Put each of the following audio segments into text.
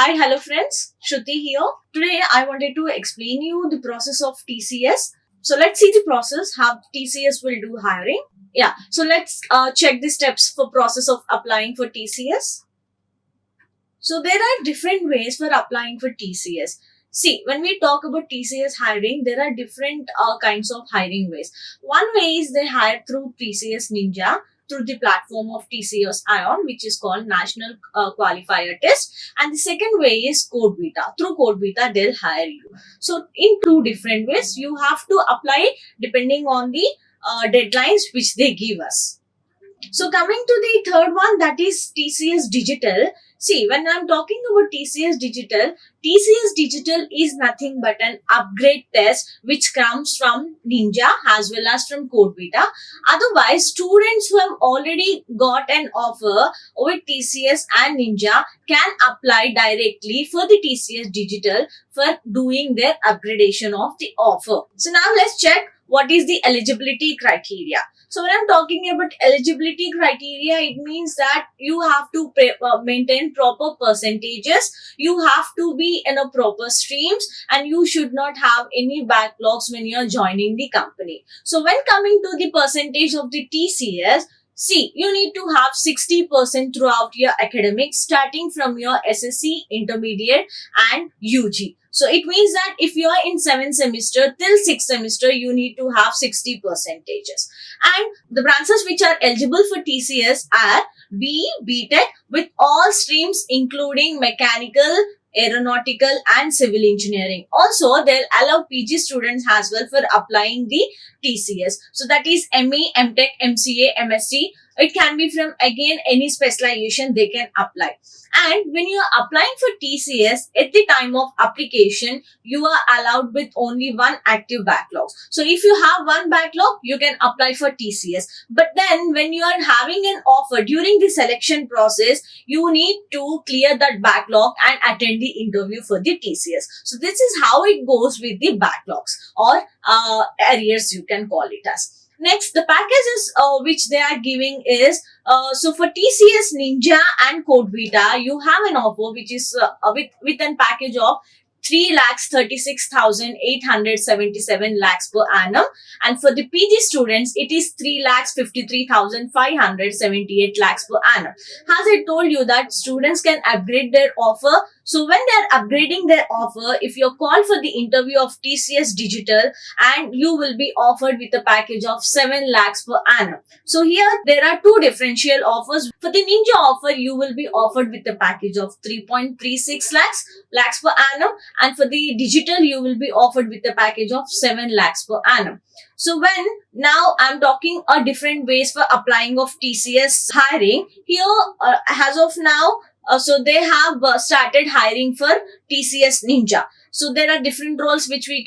Hi, hello friends. Shruthi here. Today I wanted to explain you the process of TCS. So let's see the process, how TCS will do hiring. Yeah, so let's check the steps for process of applying for TCS. So there are different ways for applying for TCS. See, when we talk about TCS hiring, there are different kinds of hiring ways. One way is they hire through TCS Ninja through the platform of TCS Ion, which is called National Qualifier Test. And the second way is Codevita. Through Codevita, they'll hire you. So in two different ways, you have to apply depending on the deadlines which they give us. So coming to the third one, that is TCS Digital. See, when I'm talking about TCS Digital is nothing but an upgrade test which comes from Ninja as well as from Codevita. Otherwise, students who have already got an offer with TCS and Ninja can apply directly for the TCS Digital for doing their upgradation of the offer. So now let's check what is the eligibility criteria. So when I'm talking about eligibility criteria, it means that you have to maintain proper percentages, you have to be in a proper streams, and you should not have any backlogs when you're joining the company. So when coming to the percentage of the TCS, see, you need to have 60% throughout your academics, starting from your SSC, intermediate and UG. So it means that if you are in 7th semester till 6th semester, you need to have 60 percentages. And the branches which are eligible for TCS are BE, BTech with all streams including mechanical, aeronautical and civil engineering. Also, they'll allow PG students as well for applying the TCS. So that is ME, MTech, MCA, MSc. It can be from again any specialization they can apply. And when you are applying for TCS, at the time of application, you are allowed with only one active backlog. So if you have one backlog, you can apply for TCS. But then when you are having an offer during the selection process, you need to clear that backlog and attend the interview for the TCS. So this is how it goes with the backlogs or arrears, you can call it as. Next, the packages which they are giving is, so for TCS Ninja and Codevita, you have an offer which is with a package of 3,36,877 lakhs per annum. And for the PG students, it is 3,53,578 lakhs per annum. As I told you that students can upgrade their offer. So when they are upgrading their offer, if you're called for the interview of TCS Digital, and you will be offered with a package of 7 lakhs per annum. So here there are two differential offers. For the Ninja offer, you will be offered with a package of 3.36 lakhs per annum. And for the digital, you will be offered with a package of 7 lakhs per annum. So when now I'm talking different ways for applying of TCS hiring, here as of now, so they have started hiring for TCS Ninja. So there are different roles which you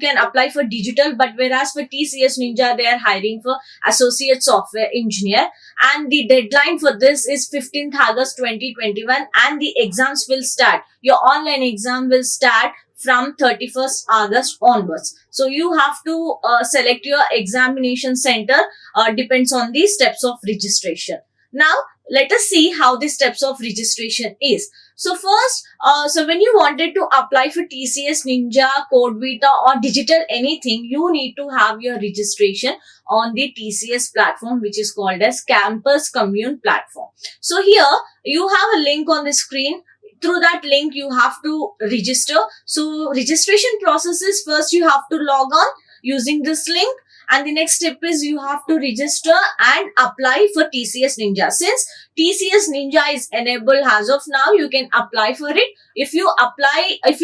can apply for digital, but whereas for TCS Ninja, they are hiring for associate software engineer. And the deadline for this is 15th August 2021, and the exams will start. Your online exam will start from 31st August onwards. So you have to select your examination center, depends on the steps of registration. Now, let us see how the steps of registration is. So first, so when you wanted to apply for TCS Ninja, Codevita or digital anything, you need to have your registration on the TCS platform, which is called as Campus Commune platform. So here you have a link on the screen. Through that link, you have to register. So registration process is, first you have to log on using this link. And the next step is you have to register and apply for TCS Ninja. Since TCS Ninja is enabled as of now, you can apply for it. If you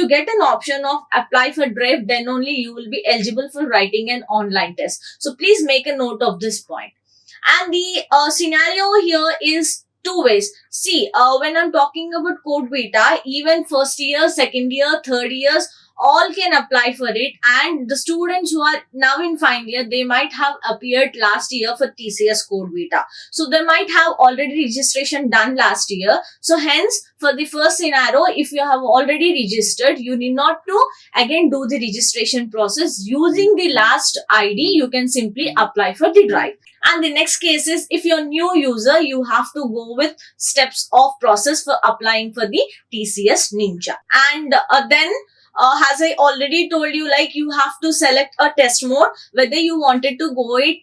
get an option of apply for Drive, then only you will be eligible for writing an online test. So please make a note of this point. And the scenario here is two ways. See, when I'm talking about Codevita, even first year, second year, third years, all can apply for it. And the students who are now in final year, they might have appeared last year for TCS Codevita, so they might have already registration done last year. So hence, for the first scenario, if you have already registered, you need not to again do the registration process. Using the last ID, you can simply apply for the drive. And the next case is, if you're new user, you have to go with steps of process for applying for the TCS Ninja. And then as I already told you, like, you have to select a test mode, whether you wanted to go it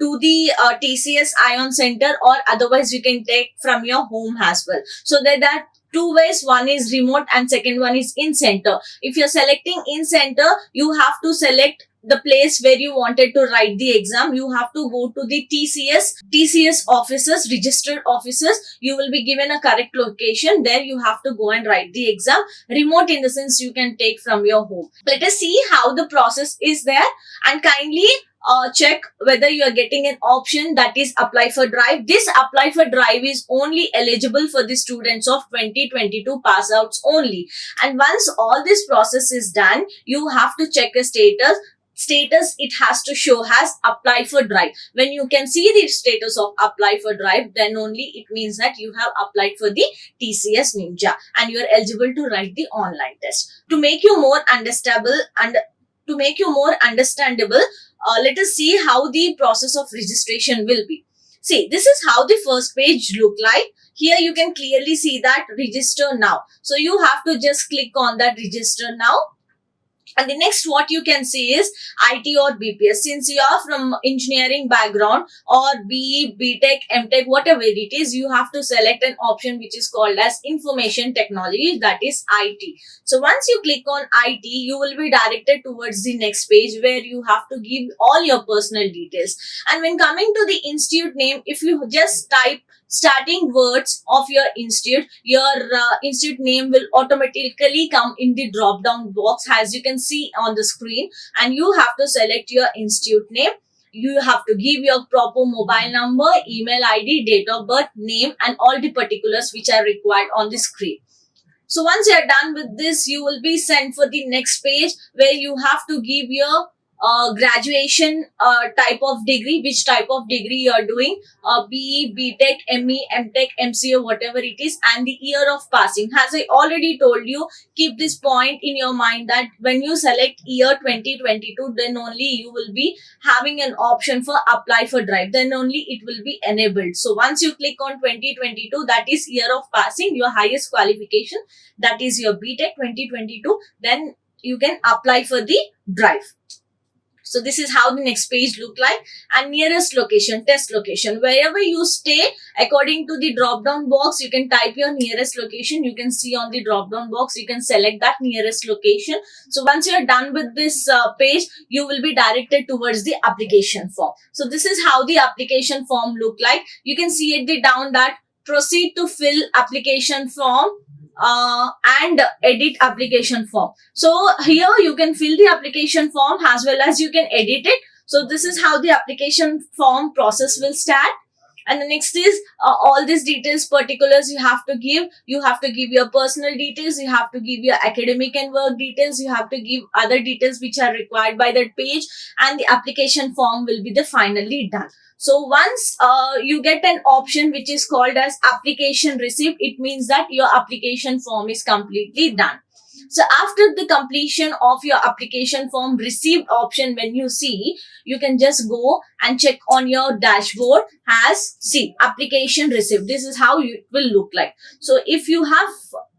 to the TCS Ion Center, or otherwise you can take from your home as well. So there are two ways. One is remote and second one is in center. If you're selecting in center, you have to select the place where you wanted to write the exam. You have to go to the TCS offices, registered offices. You will be given a correct location. There you have to go and write the exam. Remote in the sense you can take from your home. Let us see how the process is there, and kindly check whether you are getting an option that is apply for drive. This apply for drive is only eligible for the students of 2022 pass outs only. And once all this process is done, you have to check a status. It has to show has apply for drive. When you can see the status of apply for drive, then only it means that you have applied for the TCS Ninja and you are eligible to write the online test. To make you more understandable, let us see how the process of registration will be. See, this is how the first page look like. Here you can clearly see that register now. So you have to just click on that register now. And the next what you can see is IT or BPS. Since you are from engineering background or BE, BTech, MTech, whatever it is, you have to select an option which is called as Information Technology, that is IT. So once you click on IT, you will be directed towards the next page where you have to give all your personal details. And when coming to the institute name, if you just type starting words of your institute, your institute name will automatically come in the drop down box as you can see on the screen, and you have to select your institute name. You have to give your proper mobile number, email ID, date of birth, name, and all the particulars which are required on the screen. So once you are done with this, you will be sent for the next page where you have to give your graduation type of degree, which type of degree you are doing, BE, BTech, ME, MTech, MCA, whatever it is, and the year of passing. As I already told you, keep this point in your mind that when you select year 2022, then only you will be having an option for apply for drive, then only it will be enabled. So once you click on 2022, that is year of passing, your highest qualification, that is your BTech 2022, then you can apply for the drive. So this is how the next page look like. And nearest location, test location, wherever you stay, according to the drop down box, you can type your nearest location. You can see on the drop down box, you can select that nearest location. So once you are done with this page, you will be directed towards the application form. So this is how the application form look like. You can see at the down that proceed to fill application form and edit application form. So here you can fill the application form as well as you can edit it. So this is how the application form process will start. And the next is all these details, particulars you have to give. You have to give your personal details. You have to give your academic and work details. You have to give other details which are required by that page. And the application form will be the finally done. So once you get an option which is called as application received, it means that your application form is completely done. So after the completion of your application form received option, when you see, you can just go and check on your dashboard as see application received. This is how it will look like. So if you have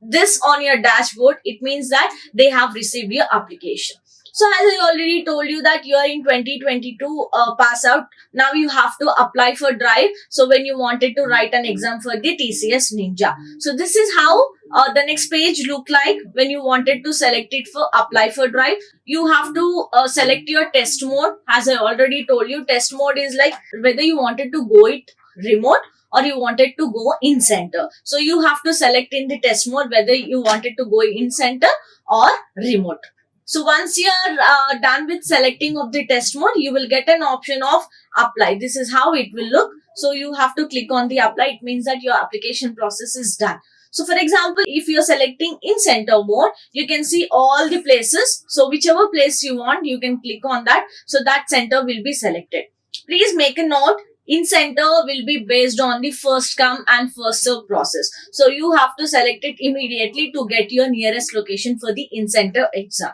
this on your dashboard, it means that they have received your application. So as I already told you that you are in 2022 pass out. Now you have to apply for drive. So when you wanted to write an exam for the TCS Ninja. So this is how the next page look like when you wanted to select it for apply for drive. You have to select your test mode. As I already told you, test mode is like whether you wanted to go it remote or you wanted to go in center. So you have to select in the test mode whether you wanted to go in center or remote. So once you are done with selecting of the test mode, you will get an option of apply. This is how it will look. So you have to click on the apply. It means that your application process is done. So for example, if you're selecting in center mode, you can see all the places. So whichever place you want, you can click on that. So that center will be selected. Please make a note, in center will be based on the first come and first serve process. So you have to select it immediately to get your nearest location for the in center exam.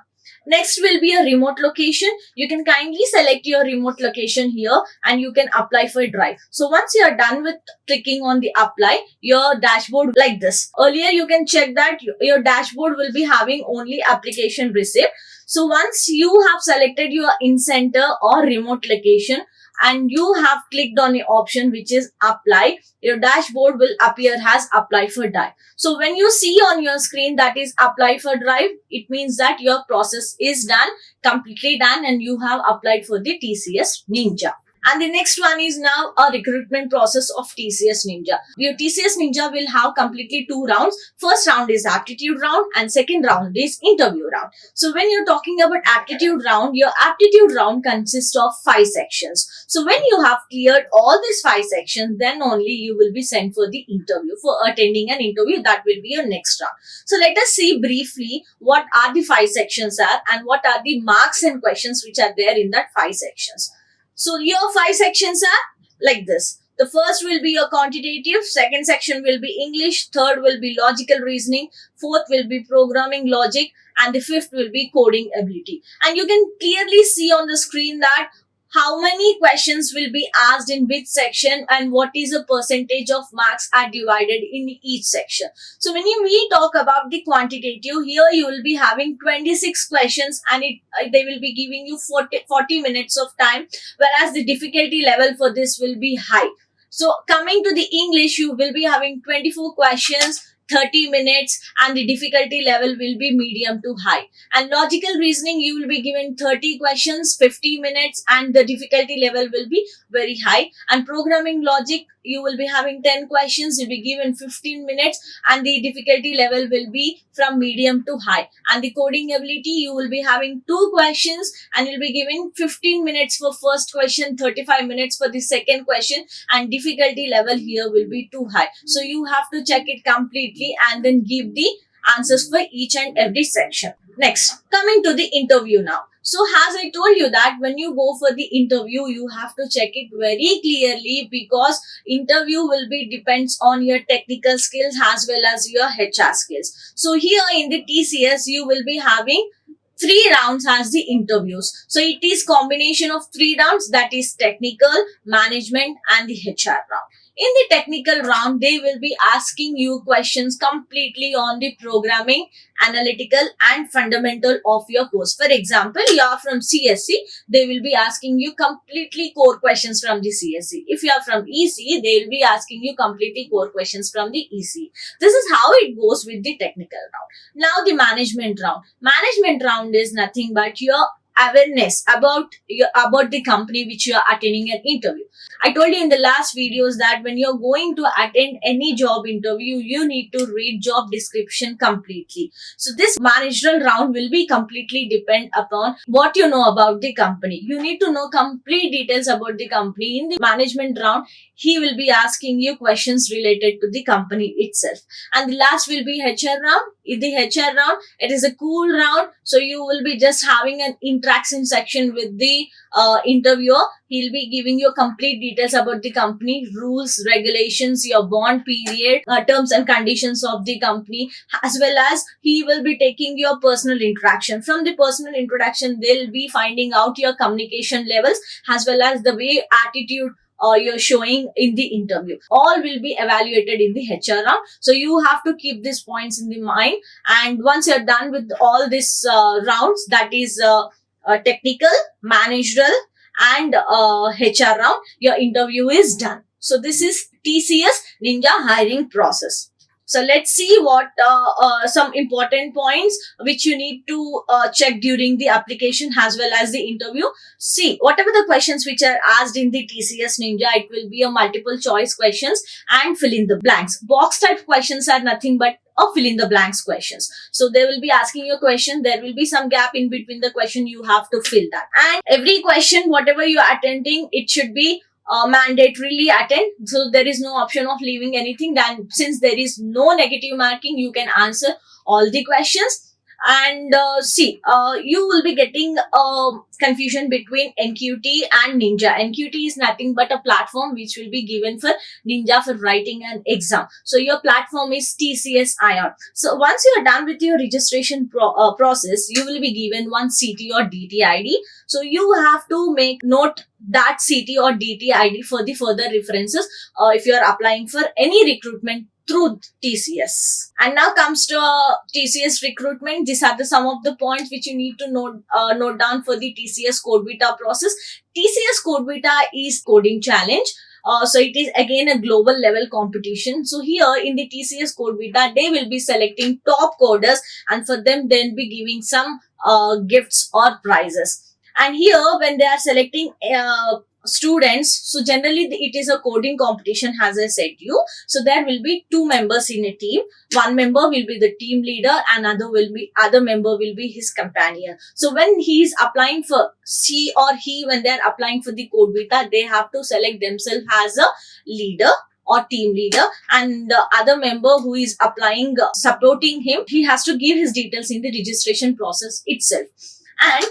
Next will be a remote location. You can kindly select your remote location here and you can apply for drive. So once you are done with clicking on the apply, your dashboard like this. Earlier you can check that your dashboard will be having only application receipt. So once you have selected your in center or remote location and you have clicked on the option which is apply, your dashboard will appear as apply for drive. So when you see on your screen that is apply for drive, it means that your process is done, completely done, and you have applied for the TCS Ninja. And the next one is now a recruitment process of TCS Ninja. Your TCS Ninja will have completely 2 rounds. First round is aptitude round and second round is interview round. So when you're talking about aptitude round, your aptitude round consists of 5 sections. So when you have cleared all these 5 sections, then only you will be sent for the interview, for attending an interview. That will be your next round. So let us see briefly what are the 5 sections are and what are the marks and questions which are there in that 5 sections. So your 5 sections are like this. The first will be your quantitative, second section will be English, third will be logical reasoning, fourth will be programming logic, and the fifth will be coding ability. And you can clearly see on the screen that how many questions will be asked in which section and what is the percentage of marks are divided in each section. So when we talk about the quantitative, here you will be having 26 questions and they will be giving you 40 minutes of time, whereas the difficulty level for this will be high. So coming to the English, you will be having 24 questions, 30 minutes, and the difficulty level will be medium to high. And logical reasoning, you will be given 30 questions, 50 minutes, and the difficulty level will be very high. And programming logic, you will be having 10 questions, you'll be given 15 minutes, and the difficulty level will be from medium to high. And the coding ability, you will be having 2 questions and you'll be given 15 minutes for first question, 35 minutes for the second question, and difficulty level here will be too high. So you have to check it completely and then give the answers for each and every section. Next, coming to the interview now. So as I told you that when you go for the interview, you have to check it very clearly, because interview will be depends on your technical skills as well as your HR skills. So here in the TCS, you will be having 3 rounds as the interviews. So it is combination of 3 rounds, that is technical, management, and the HR round. In the technical round, they will be asking you questions completely on the programming, analytical, and fundamental of your course. For example, you are from CSC, they will be asking you completely core questions from the CSC. If you are from EC, they will be asking you completely core questions from the EC. This is how it goes with the technical round. Now the management round. Management round is nothing but your awareness about the company which you are attending an interview. I told you in the last videos that when you're going to attend any job interview, you need to read job description completely. So this managerial round will be completely depend upon what you know about the company. You need to know complete details about the company. In the management round, he will be asking you questions related to the company itself. And the last will be HR round. In the HR round, it is a cool round. So you will be just having an interaction section with the interviewer. He'll be giving you complete details about the company, rules, regulations, your bond period, terms and conditions of the company, as well as he will be taking your personal interaction. From the personal introduction, they'll be finding out your communication levels as well as the way attitude you're showing in the interview. All will be evaluated in the HR round. So you have to keep these points in the mind. And once you're done with all these rounds, that is technical, managerial, and HR round, your interview is done. So this is TCS Ninja hiring process. So let's see what some important points which you need to check during the application as well as the interview. See, whatever the questions which are asked in the TCS Ninja, it will be a multiple choice questions and fill in the blanks. Box type questions are nothing but fill in the blanks questions. So they will be asking you a question. There will be some gap in between the question. You have to fill that. And every question, whatever you are attending, it should be mandatorily attend. So there is no option of leaving anything. Then since there is no negative marking, you can answer all the questions. And see, you will be getting confusion between NQT and Ninja. NQT is nothing but a platform which will be given for Ninja for writing an exam. So your platform is TCS ION. So once you are done with your registration process, you will be given one CT or DT ID. So you have to make note that CT or DT ID for the further references if you are applying for any recruitment through TCS. And now comes to TCS recruitment. These are some of the points which you need to note down for the TCS Codevita process. TCS Codevita is coding challenge. So it is again a global level competition. So here in the TCS Codevita, they will be selecting top coders, and for them they'll be giving some gifts or prizes. And here when they are selecting students, so generally it is a coding competition, as I said to you. So there will be two members in a team. One member will be the team leader, other member will be his companion. So when he is applying for when they are applying for the Codevita, they have to select themselves as a leader or team leader, and the other member who is applying, supporting him, he has to give his details in the registration process itself. And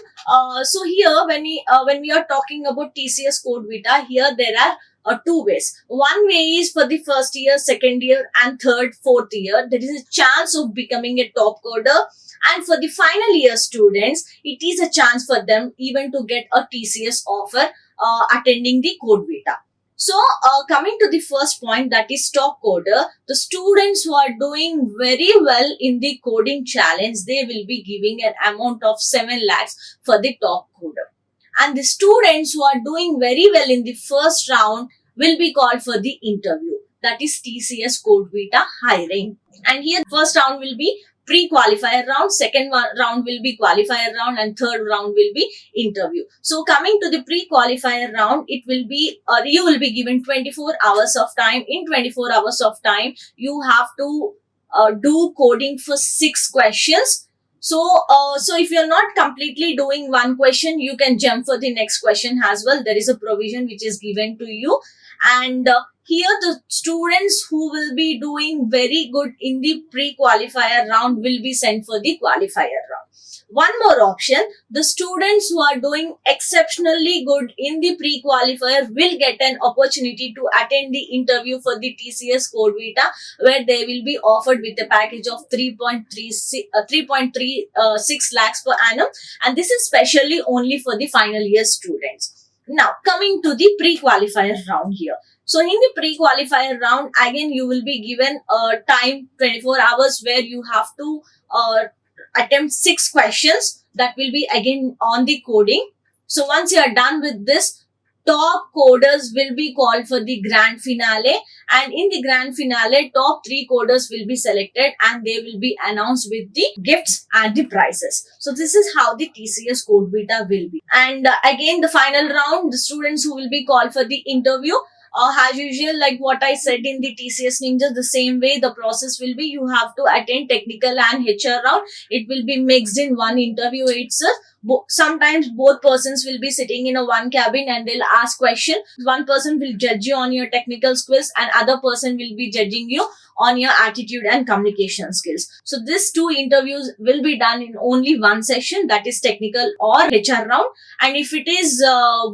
so here when we are talking about TCS Codevita, here there are two ways. One way is for the first year, second year, and third, fourth year. There is a chance of becoming a top coder. And for the final year students, it is a chance for them even to get a TCS offer attending the Codevita. So coming to the first point, that is top coder, the students who are doing very well in the coding challenge, they will be giving an amount of 7 lakhs for the top coder. And the students who are doing very well in the first round will be called for the interview. That is TCS Codevita hiring. And here first round will be pre-qualifier round, second round will be qualifier round, and third round will be interview. So coming to the pre-qualifier round, it will be you will be given 24 hours of time. In 24 hours of time, you have to do coding for 6 questions. So if you're not completely doing one question, you can jump for the next question as well. There is a provision which is given to you. And here the students who will be doing very good in the pre-qualifier round will be sent for the qualifier round. One more option, the students who are doing exceptionally good in the pre-qualifier will get an opportunity to attend the interview for the TCS Codevita, where they will be offered with a package of 3.36 lakhs per annum. And this is specially only for the final year students. Now, coming to the pre-qualifier round here. So, in the pre-qualifier round, again, you will be given time 24 hours where you have to attempt 6 questions that will be again on the coding. So, once you are done with this, top coders will be called for the grand finale, and in the grand finale, top 3 coders will be selected and they will be announced with the gifts and the prizes. So this is how the TCS Codevita will be. And again, the final round, the students who will be called for the interview, as usual, like what I said in the TCS Ninja, the same way the process will be. You have to attend technical and HR round. It will be mixed in one interview itself. Sometimes both persons will be sitting in a one cabin and they'll ask question. One person will judge you on your technical skills and other person will be judging you on your attitude and communication skills. So these 2 interviews will be done in only one session, that is technical or HR round. And if it is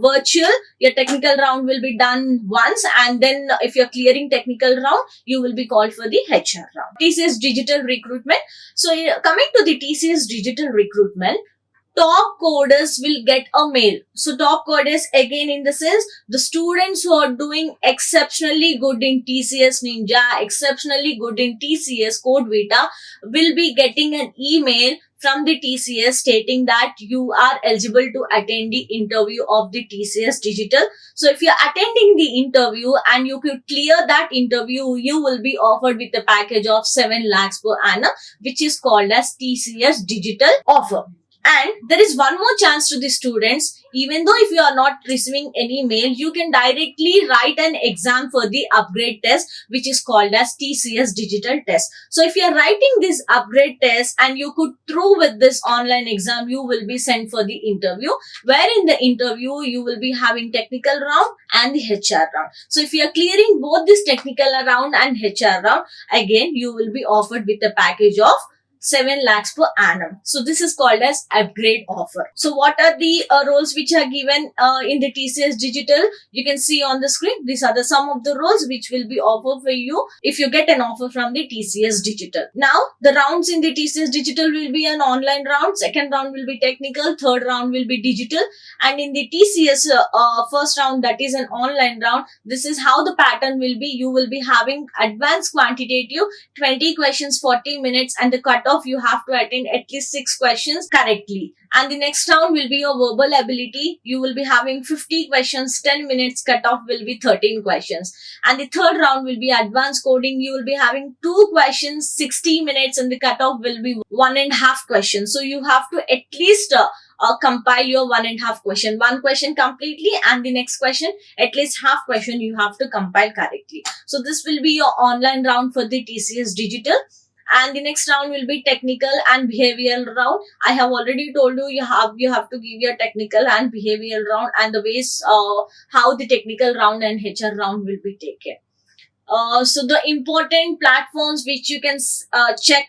virtual, your technical round will be done once, and then if you're clearing technical round, you will be called for the HR round. TCS Digital Recruitment. So coming to the TCS Digital Recruitment, top coders will get a mail. So top coders, again, in the sense, the students who are doing exceptionally good in TCS Ninja, exceptionally good in TCS Codevita will be getting an email from the TCS stating that you are eligible to attend the interview of the TCS Digital. So if you are attending the interview and you could clear that interview, you will be offered with a package of 7 lakhs per annum, which is called as TCS Digital offer. And there is one more chance to the students. Even though if you are not receiving any mail, you can directly write an exam for the upgrade test, which is called as TCS digital test. So if you are writing this upgrade test and you could through with this online exam, you will be sent for the interview, where in the interview you will be having technical round and the HR round. So if you are clearing both this technical round and HR round, again you will be offered with a package of 7 lakhs per annum. So this is called as upgrade offer. So what are the roles which are given in the TCS digital? You can see on the screen. These are the some of the roles which will be offered for you if you get an offer from the TCS digital. Now the rounds in the TCS digital will be an online round, second round will be technical, third round will be digital, and in the TCS first round, that is an online round, this is how the pattern will be. You will be having advanced quantitative 20 questions, 40 minutes, and the cutoff you have to attend at least 6 questions correctly. And the next round will be your verbal ability. You will be having 50 questions, 10 minutes, cutoff will be 13 questions. And the third round will be advanced coding. You will be having 2 questions, 60 minutes, and the cutoff will be 1.5 questions. So you have to at least compile your 1.5 question, one question completely, and the next question at least half question you have to compile correctly. So this will be your online round for the TCS digital. And the next round will be technical and behavioral round. I have already told you you have to give your technical and behavioral round, and the ways how the technical round and HR round will be taken. So the important platforms which you can check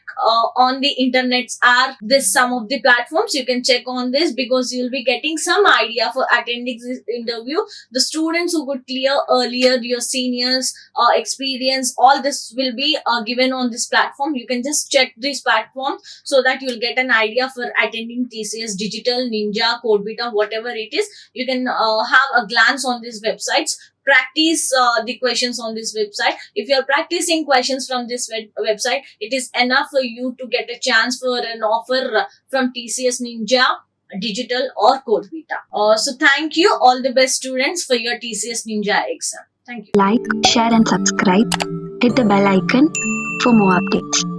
on the internet are this. Some of the platforms you can check on this, because you will be getting some idea for attending this interview. The students who could clear earlier, your seniors experience, all this will be given on this platform. You can just check this platform so that you'll get an idea for attending TCS digital, Ninja, Codevita, whatever it is. You can have a glance on these websites, practice the questions on this website. If you are practicing questions from this website, it is enough for you to get a chance for an offer from TCS Ninja, Digital, or Codevita. So thank you, all the best students, for your TCS Ninja exam. Thank you. Like, share and subscribe. Hit the bell icon for more updates.